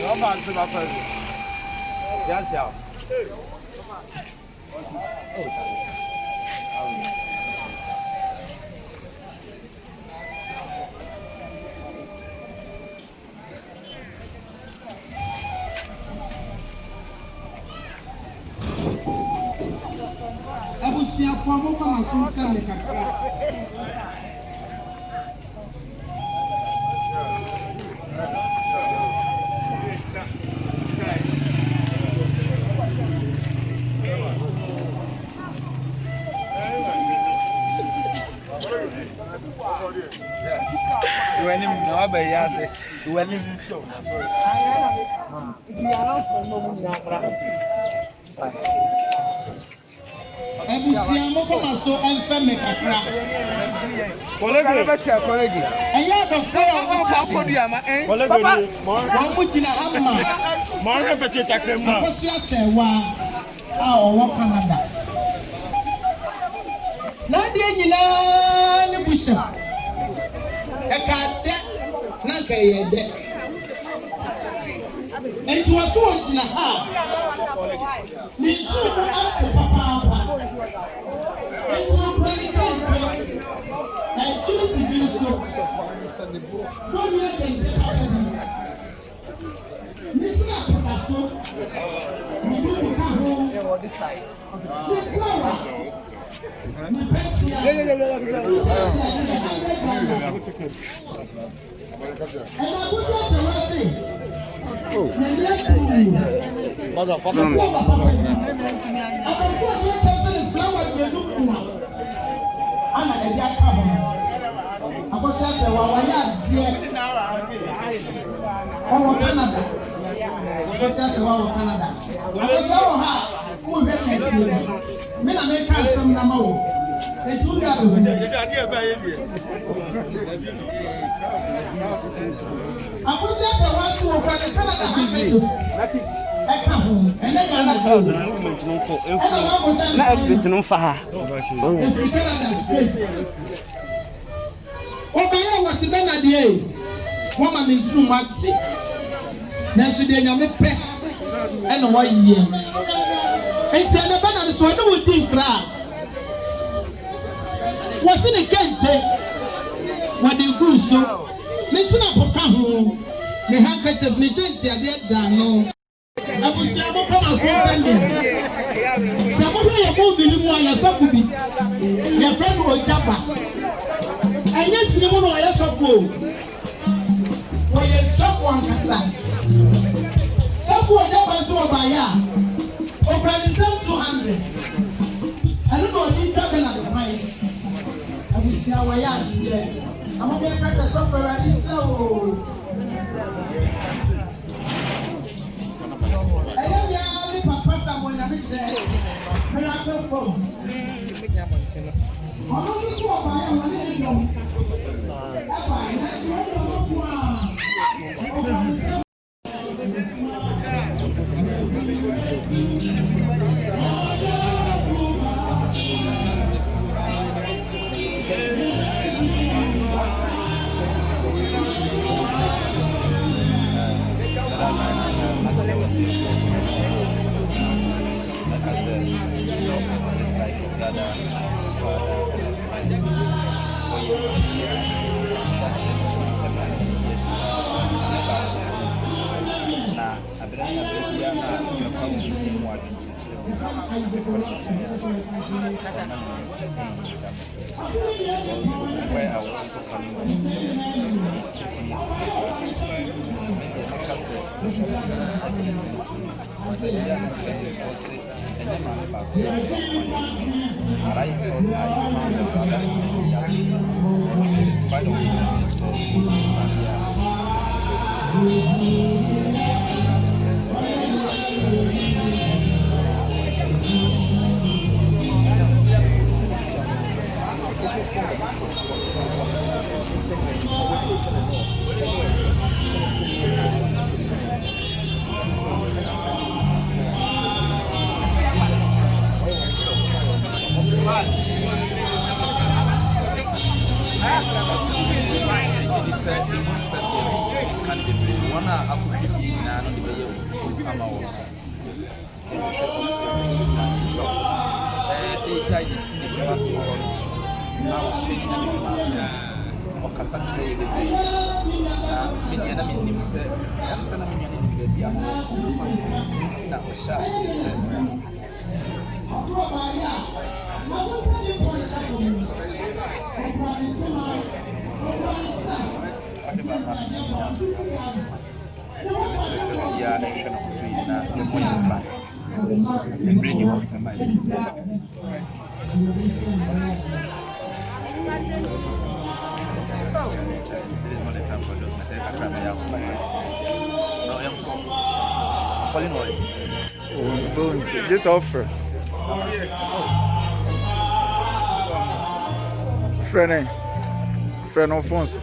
老板是吧？分。小小。Abusia kwa mo kama sunka me kakra. When him no be yase, when him show. Abusia mo kama so enfa me kakra. Colleague. Eya the fire mo Papa podium eh. Papa. Mo gina hamma. Mo re pete takrem na. Abusia sewa a owo Canada. Na die nyina ne busha. E ka de na ka ye de. Enti wa so gina ha. Ni so a papa. Ana ebi aka ho. Akosia se wa ya die. Owo Canada. Akosia se wa Canada. Akosia wo ha. Wo be ke die. Me na me ka sam na ma wo. Se tu ya do. Akosia se wa su wo Canada ha fe. Eka ho. Ene ga na ko. Na exit no fa ha. Obaye wasi benade e wo ma me nsu mate na nsu de nyame pe e no wo yie enti na benade so de wo din kra wasi ne kente wo de guso ne sina poka ho ne handkerchief ne senti ade da no abusia mo kama so bende sabo ye mo bi ni mo ya sakubi ya friend o jaba anya sinimu no ya sofo wo ye sofo ankasa sofo ya ba so ba ya o brand 200 anu no di ta na the price abusia wa ya dire amo be ka ta sofo ra ni so ayo ya ni papa ta mo na mi je ra sofo ọmọ mi kú ọba yẹn wọn ní ìlú ẹgbà yẹn wọn yọ ọmọ kú à. Where I was also coming de bebree wɔn a akɔhwɛ bi nyinaa no de bɛyɛ futuo ama wɔn ɛhyɛ ɔsoro n'akyi na bishop ɛgya yi si ne kama to hɔ na ɔhyɛ ne nyame bi ma ase ɔkasa kyerɛ yɛ bebree na medeɛ na menim sɛ ɛm sɛ na me nua ne ne baabi a nti na ɔhyɛ aseɛ sɛ Just offer. Friend Alfonso.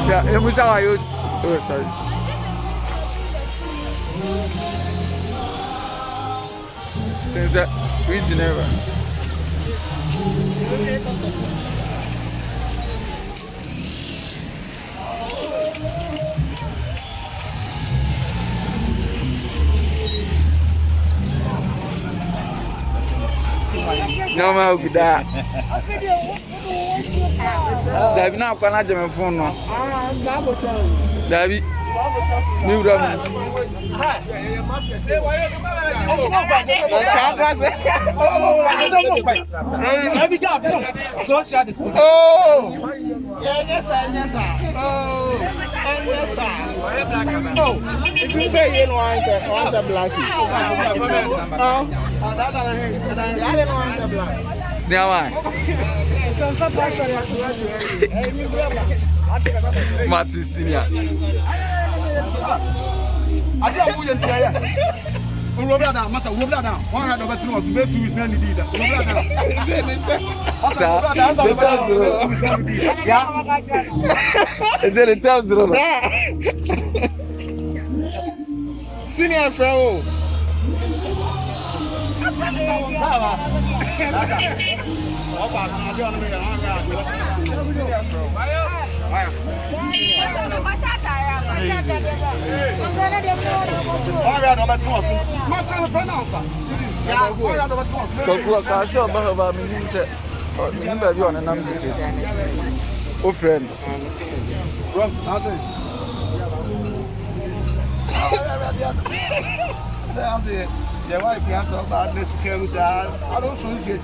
Yeah, it was how I used. Oh, sorry. Things that reason ever. No, no, good. Dabi na akwa na jeme phone no. Dabi. Ni wura mu. Social distance. Oh. Yes, sir. Oh. Yes, sir. Oh. If you pay in one black. Oh. I didn't want the black. Sneawa. Martin Senior. I don't want to hear. Robert down, Master Robert down. One had over 2 was made 2 weeks, man, he did that. Senior fellow. The wife has about this came. I don't so easy to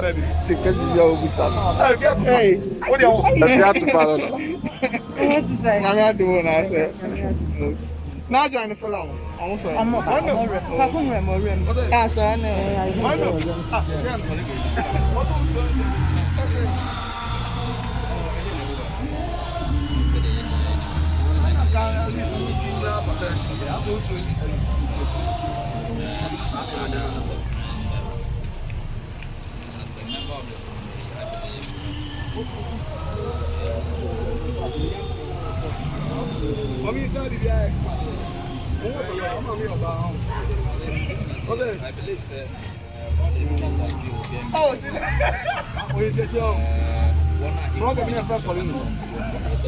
baby. Hey, what do you want? To follow. I'm doing that. Now join the follow. I'm I believe so.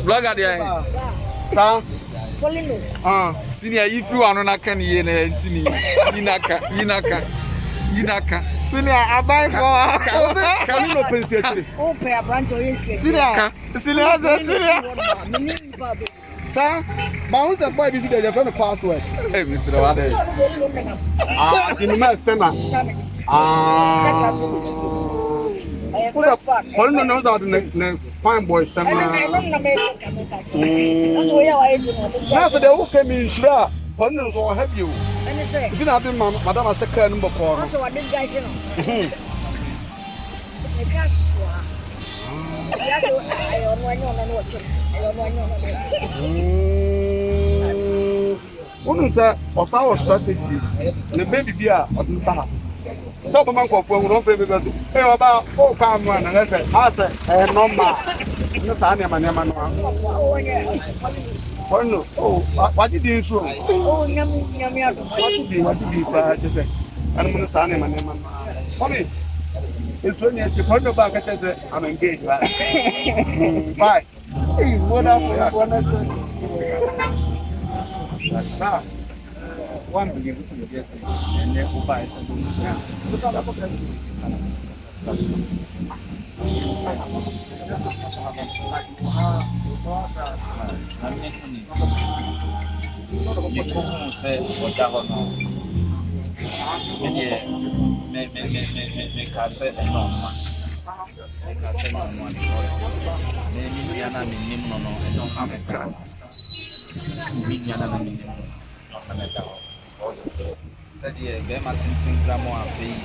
Blogger there. Senior, if you are not can you Yinaka. Senior, I buy for can you open it? Open a branch or in Sir, bounce a boy visit your friend password. Hey, Mr. Wade. You must send Paul knows how to fine boy seminar. That's the who came in sure. Paul knows or have you. It didn't happen, Madame Secretary number 4. Also, I didn't guys know. The cash is yes, I don't know what Wouldn't say, or our strategy, the baby beer or the bar. Some man for don't pay because hey about 4 pounds one and I said number. No Sanya Manama. Oh, what did you show? Oh, yummy. What did you just say? I'm going to Sanya Manama. Mommy, it's when you put the back at it, I'm engaged. Bye. Hey, what up? One begins to guess and then who buys Said, yeah, Bema Tintin Gramo and Fee.